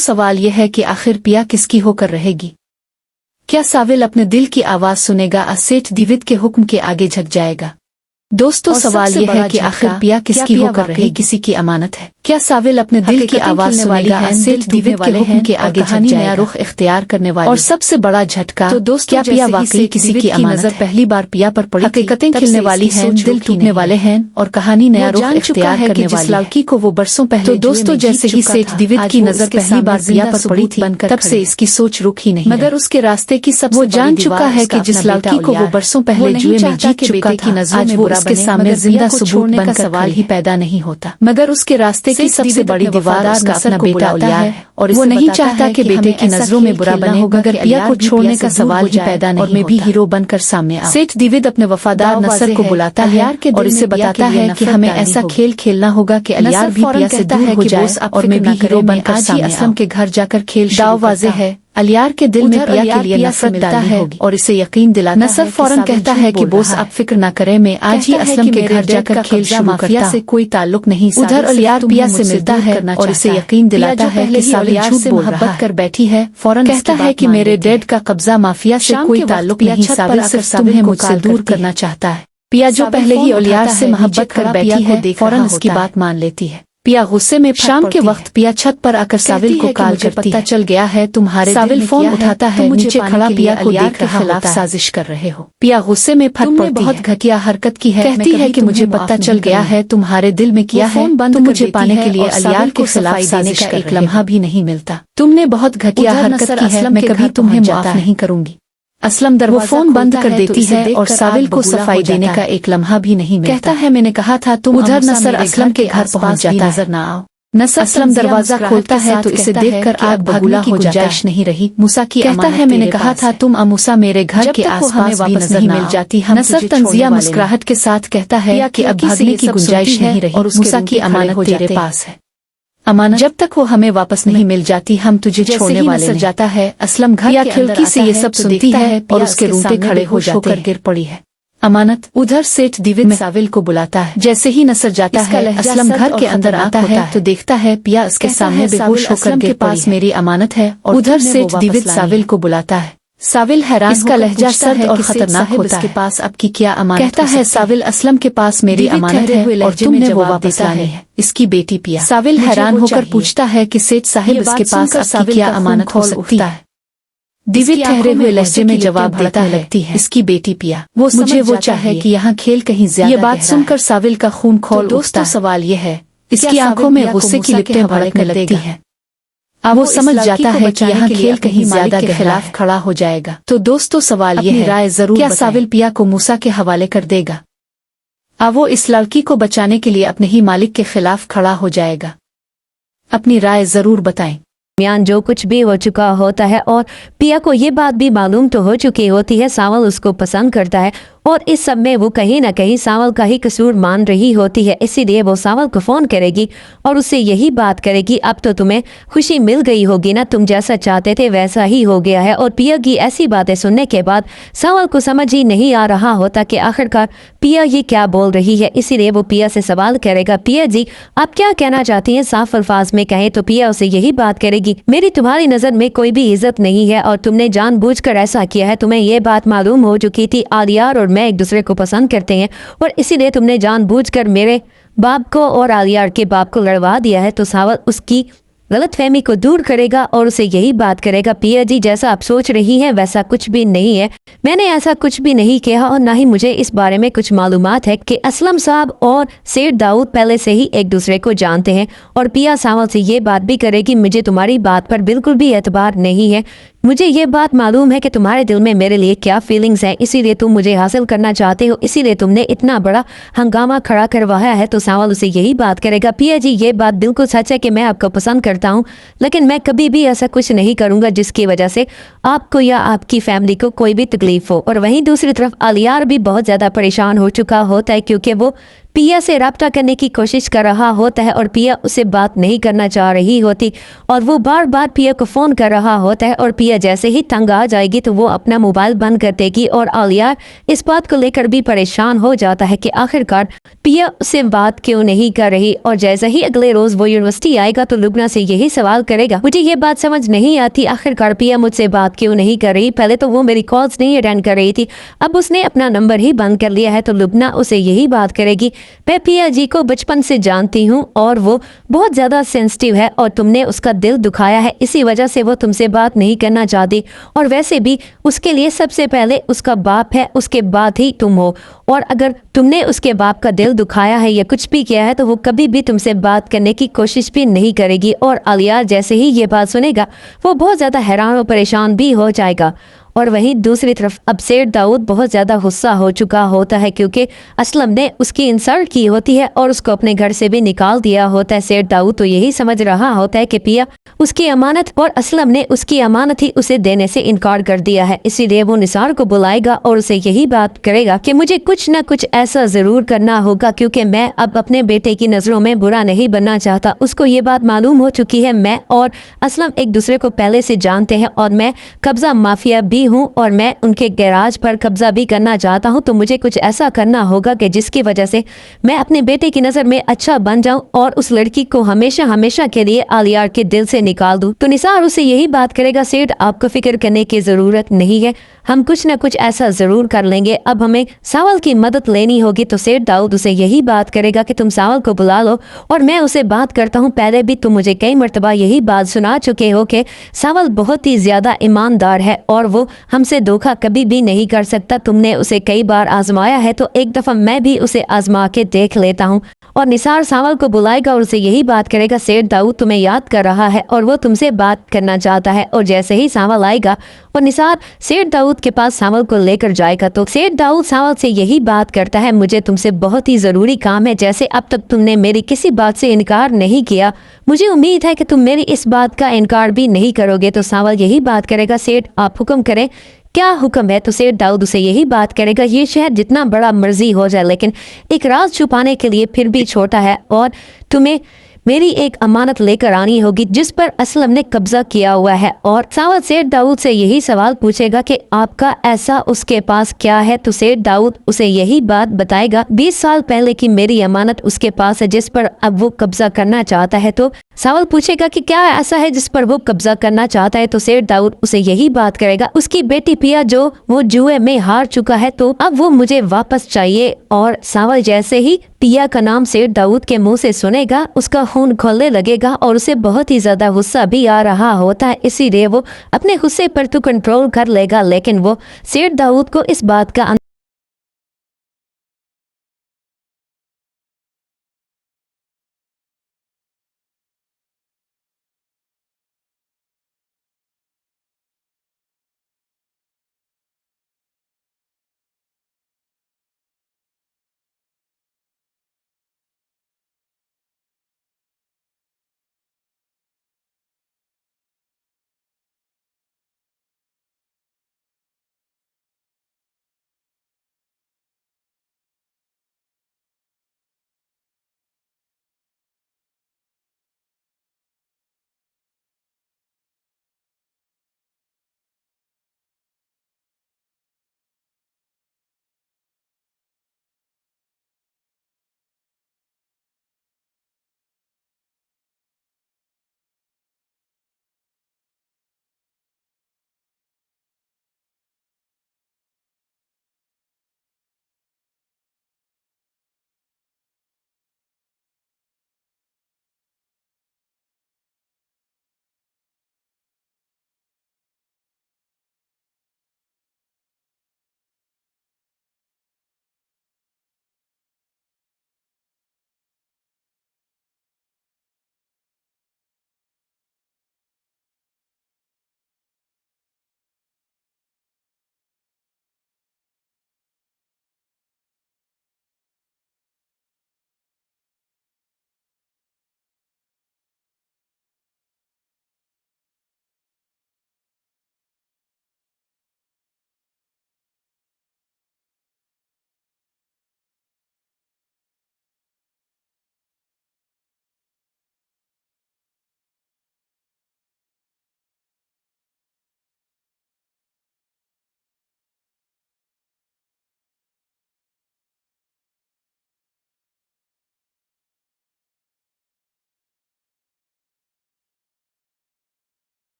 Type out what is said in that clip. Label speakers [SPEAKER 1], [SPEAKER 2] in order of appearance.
[SPEAKER 1] सवाल यह है कि आखिर पिया किसकी होकर रहेगी? क्या साविल अपने दिल की आवाज सुनेगा या सेठ दिविद के हुक्म के आगे झुक जाएगा? दोस्तों सवाल यह है कि आखिर पिया किसकी होकर रहेगी? किसी की अमानत है? क्या साविल अपने दिल की आवाज सुनेगा या सेठ दिविद के हुक्म के आगे झुक जाएगा? नया रुख इख्तियार करने वाली और सबसे बड़ा झटका, तो दोस्तों क्या पिया वाकई किसी की नजर पहली बार पिया पर पड़ी? हकीकतें खिलने वाली हैं, दिल टूटने वाले हैं और कहानी नया रुख इख्तियार करने वाली है। लड़की को वो बरसों पहले, तो दोस्तों जैसे ही सेठ दिविद की नजर पहली बार पिया पर पड़ी थी, तब से इसकी सोच रुकी नहीं, मगर उसके रास्ते की सब वो जान चुका है कि जिस लड़की को वो बरसों पहले जुए में जीत चुका था, आज वो उसके सामने जिंदा सबूत बनकर सवाल ही पैदा नहीं होता। मगर उसके रास्ते की सबसे बड़ी दीवार उसका अपना बेटा अलियार है और वो नहीं चाहता कि बेटे की नजरों में बुरा बने, मगर पिया को छोड़ने का सवाल ही पैदा नहीं होता और मैं भी हीरो बनकर सामने आऊं। सेठ दिविद अपने वफादार नसर को बुलाता है और इसे बताता है कि हमें ऐसा खेल खेलना होगा कि अलियार भी पिया से दूर हो जाए और मैं भी हीरो बनकर सामने आऊं। असलम के घर जाकर खेल दाव वाज़ेह है, अलियार के दिल में पिया के लिए नफरत डालता है और इसे यकीन दिलाता है। नसर फौरन कहता है कि बोस आप फिक्र न करें, मैं आज ही असलम के घर जाकर खेल शुरू करता हूं। से कोई ताल्लुक नहीं। उधर अलियार पिया से मिलता है और इसे यकीन दिलाता है कि साविल झूठ बोल मोहब्बत कर बैठी है। फौरन कहता है कि मेरे डैड का कब्जा माफिया से कोई ताल्लुक नहीं, साविल सिर्फ तुम्हें मुझसे दूर करना चाहता है। पिया जो पहले ही अलियार से मोहब्बत कर बैठी है, फौरन उसकी बात मान लेती है। पिया गुस्से में शाम के वक्त पिया छत पर आकर साविल को कॉल करती है। चल गया है तुम्हारे। साविल फोन उठाता है, नीचे खड़ा पिया को देख रहा खिलाफ साजिश कर रहे हो। पिया गुस्से में फट पड़ती है, बहुत घटिया हरकत की है। कहती है कि मुझे पता चल गया है तुम्हारे दिल में क्या है, तुम मुझे पाने के लिए अलियार के खिलाफ साजिश का एक लम्हा भी नहीं मिलता। तुमने बहुत घटिया हरकत की है, मैं कभी तुम्हें माफ नहीं करूंगी। असलम दरवाजा फोन बंद कर देती है और साविल को सफाई देने का एक लम्हा भी नहीं मिलता। कहता है मैंने कहा था तुम उधर नसर असलम के घर पहुंच जाता नजर न आओ। नसर असलम दरवाजा खोलता है तो इसे देखकर आग बबूला की गुंजाइश नहीं रही। मूसा की कहता है मैंने कहा था तुम मूसा मेरे घर के आसपास भी नजर नहीं मिल जाती। नसर तंजिया मुस्कुराहट के साथ कहता है कि अब भागने की गुंजाइश नहीं रही और मूसा की अमानत तेरे पास है। अमानत जब तक वो हमें वापस नहीं मिल जाती हम तुझे छोड़ने वाले नहीं। जाता है असलम घर या खिड़की से ये सब सुनती है और उसके रोंगटे खड़े हो जाते हैं। गिर पड़ी है। अमानत उधर सेठ दिविद साविल को बुलाता है। जैसे ही नसर जाता है असलम घर के अंदर आता है तो देखता है पिया उसके सामने बेहोश होकर गिर पास मेरी अमानत है। और उधर सेठ दिविद साविल को बुलाता है। साविल हैरान, इसका लहजा सर्द और खतरनाक होता है। पास अब की क्या अमानत? कहता है साविल असलम के पास मेरी अमानत है और तुमने वो वापस लानी है, इसकी बेटी पिया। साविल हैरान होकर पूछता है कि सेठ साहिब इसके पास अब की क्या अमानत हो सकती है? दिविद ठहरे हुए लहजे में जवाब देता लगती है इसकी बेटी पिया। वो मुझे वो चाहे कि यहाँ खेल कहीं ज्यादा। ये बात सुनकर साविल का खून खौल उठता है। दोस्तों सवाल ये है, इसकी आंखों में गुस्से की लिपटें भड़कने लगती हैं। अब वो समझ जाता है कि यहाँ खेल कहीं ज्यादा के खिलाफ खड़ा हो जाएगा। तो दोस्तों सवाल ये है, राय जरूर क्या साविल पिया को मूसा के हवाले कर देगा? अब वो इस लड़की को बचाने के लिए अपने ही मालिक के खिलाफ खड़ा हो जाएगा? अपनी राय जरूर बताएं।
[SPEAKER 2] जो कुछ भी हो चुका होता है और पिया को ये बात भी मालूम तो हो चुकी होती है सावल उसको पसंद करता है और इस सब में वो कहीं ना कहीं सावल का ही कसूर मान रही होती है। इसीलिए वो सावल को फोन करेगी और उससे यही बात करेगी अब तो तुम्हें खुशी मिल गई होगी ना, तुम जैसा चाहते थे वैसा ही हो गया है। और पिया की ऐसी बातें सुनने के बाद सावल को समझ ही नहीं आ रहा होता कि आखिरकार पिया ये क्या बोल रही है। इसीलिए वो पिया से सवाल करेगा, पिया जी आप क्या कहना चाहती हैं? साफ अल्फाज में कहें तो पिया उसे यही बात करेगी, मेरी तुम्हारी नजर में कोई भी इज्जत नहीं है और तुमने जानबूझकर ऐसा किया है। तुम्हें ये बात मालूम हो चुकी थी आलियार और मैं एक दूसरे को पसंद करते हैं और इसीलिए तुमने जानबूझकर मेरे बाप को और आलियार के बाप को लड़वा दिया है। तो सावल उसकी गलतफहमी को दूर करेगा और उसे यही बात करेगा, पिया जी जैसा आप सोच रही हैं वैसा कुछ भी नहीं है, मैंने ऐसा कुछ भी नहीं किया और ना ही मुझे इस बारे में कुछ मालूमात है कि असलम साहब और सेठ दाऊद पहले से ही एक दूसरे को जानते हैं। और पिया सावल से ये बात भी करेगी, मुझे तुम्हारी बात पर बिल्कुल भी एतबार नहीं है, मुझे ये बात मालूम है कि तुम्हारे दिल में मेरे लिए क्या फीलिंग्स हैं, इसीलिए तुम मुझे हासिल करना चाहते हो, इसीलिए तुमने इतना बड़ा हंगामा खड़ा करवाया है। तो सावल उसे यही बात करेगा, पिया जी ये बात बिल्कुल सच है कि मैं आपको पसंद करता हूँ, लेकिन मैं कभी भी ऐसा कुछ नहीं करूंगा जिसकी वजह से आपको या आपकी फैमिली को कोई भी तकलीफ हो। और वहीं दूसरी तरफ आलियार भी बहुत ज्यादा परेशान हो चुका होता है क्योंकि वो पिया से रब्ता करने की कोशिश कर रहा होता है और पिया उसे बात नहीं करना चाह रही होती और वो बार बार पिया को फ़ोन कर रहा होता है और पिया जैसे ही तंग आ जाएगी तो वो अपना मोबाइल बंद कर देगी और आलिया इस बात को लेकर भी परेशान हो जाता है कि आखिरकार पिया उससे बात क्यों नहीं कर रही। और जैसे ही अगले रोज़ वो यूनिवर्सिटी आएगा तो लुबना से यही सवाल करेगा, मुझे ये बात समझ नहीं आती आखिरकार पिया मुझसे बात क्यों नहीं कर रही, पहले तो वो मेरी कॉल्स नहीं अटेंड कर रही थी, अब उसने अपना नंबर ही बंद कर लिया है। तो लुबना उसे यही बात करेगी, मैं पिया जी को बचपन से जानती हूँ और वो बहुत ज़्यादा सेंसिटिव है और तुमने उसका दिल दुखाया है, इसी वजह से वो तुमसे बात नहीं करना चाहती और वैसे भी उसके लिए सबसे पहले उसका बाप है, उसके बाद ही तुम हो और अगर तुमने उसके बाप का दिल दुखाया है या कुछ भी किया है तो वो कभी भी तुमसे बात करने की कोशिश भी नहीं करेगी। और आलिया जैसे ही ये बात सुनेगा वो बहुत ज़्यादा हैरान और परेशान भी हो जाएगा। और वहीं दूसरी तरफ अब सेठ दाऊद बहुत ज़्यादा गुस्सा हो चुका होता है क्योंकि असलम ने उसकी इंसल्ट की होती है और उसको अपने घर से भी निकाल दिया होता है। सेठ दाऊद तो यही समझ रहा होता है कि पिया उसकी अमानत और असलम ने उसकी अमानत ही उसे देने से इनकार कर दिया है, इसीलिए वो निसार को बुलाएगा और उसे यही बात करेगा कि मुझे कुछ न कुछ ऐसा ज़रूर करना होगा क्योंकि मैं अब अपने बेटे की नज़रों में बुरा नहीं बनना चाहता। उसको ये बात मालूम हो चुकी है, मैं और असलम एक दूसरे को पहले से जानते हैं और मैं कब्ज़ा माफिया भी हूँ और मैं उनके गैराज पर कब्जा भी करना चाहता हूँ, तो मुझे कुछ ऐसा करना होगा कि जिसकी वजह से मैं अपने बेटे की नज़र में अच्छा बन जाऊं और उस लड़की को हमेशा हमेशा के लिए आलिया के दिल से निकाल दूं। तो निसार उसे यही बात करेगा, सेठ आपको फिक्र करने की ज़रूरत नहीं है, हम कुछ न कुछ ऐसा ज़रूर कर लेंगे, अब हमें सावल की मदद लेनी होगी। तो सेठ दाऊद उसे यही बात करेगा कि तुम सावल को बुला लो और मैं उसे बात करता हूँ, पहले भी तुम मुझे कई मरतबा यही बात सुना चुके हो कि सावल बहुत ही ज़्यादा ईमानदार है और वो हमसे धोखा कभी भी नहीं कर सकता, तुमने उसे कई बार आजमाया है तो एक दफ़ा मैं भी उसे आजमा के देख लेता हूँ। और निसार सावल को बुलाएगा और उसे यही बात करेगा, सेठ दाऊद तुम्हें याद कर रहा है और वो तुमसे बात करना चाहता है। और जैसे ही सावल आएगा और निसार सेठ दाऊद के पास सावल को लेकर जाएगा तो सेठ दाऊद सावल से यही बात करता है, मुझे तुमसे बहुत ही ज़रूरी काम है, जैसे अब तक तुमने मेरी किसी बात से इनकार नहीं किया, मुझे उम्मीद है कि तुम मेरी इस बात का इनकार भी नहीं करोगे। तो सावल यही बात करेगा, सेठ आप हुक्म करें, क्या हुक्म है। तो सेठ दाऊद उसे यही बात करेगा, ये शहर जितना बड़ा मर्जी हो जाए लेकिन एक राज छुपाने के लिए फिर भी छोटा है और तुम्हें मेरी एक अमानत लेकर आनी होगी जिस पर असलम ने कब्जा किया हुआ है। और सावल सेठ दाऊद से यही सवाल पूछेगा कि आपका ऐसा उसके पास क्या है। तो सेठ दाऊद उसे यही बात बताएगा, 20 साल पहले की मेरी अमानत उसके पास है जिस पर अब वो कब्जा करना चाहता है। तो सावल पूछेगा कि क्या ऐसा है जिस पर वो कब्जा करना चाहता है। तो सेठ दाऊद उसे यही बात करेगा, उसकी बेटी पिया जो वो जुए में हार चुका है तो अब वो मुझे वापस चाहिए। और सावल जैसे ही पिया का नाम सेठ दाऊद के मुंह से सुनेगा उसका खून खोलने लगेगा और उसे बहुत ही ज्यादा गुस्सा भी आ रहा होता है, इसीलिए वो अपने गुस्से पर तो कंट्रोल कर लेगा लेकिन वो सेठ दाऊद को इस बात का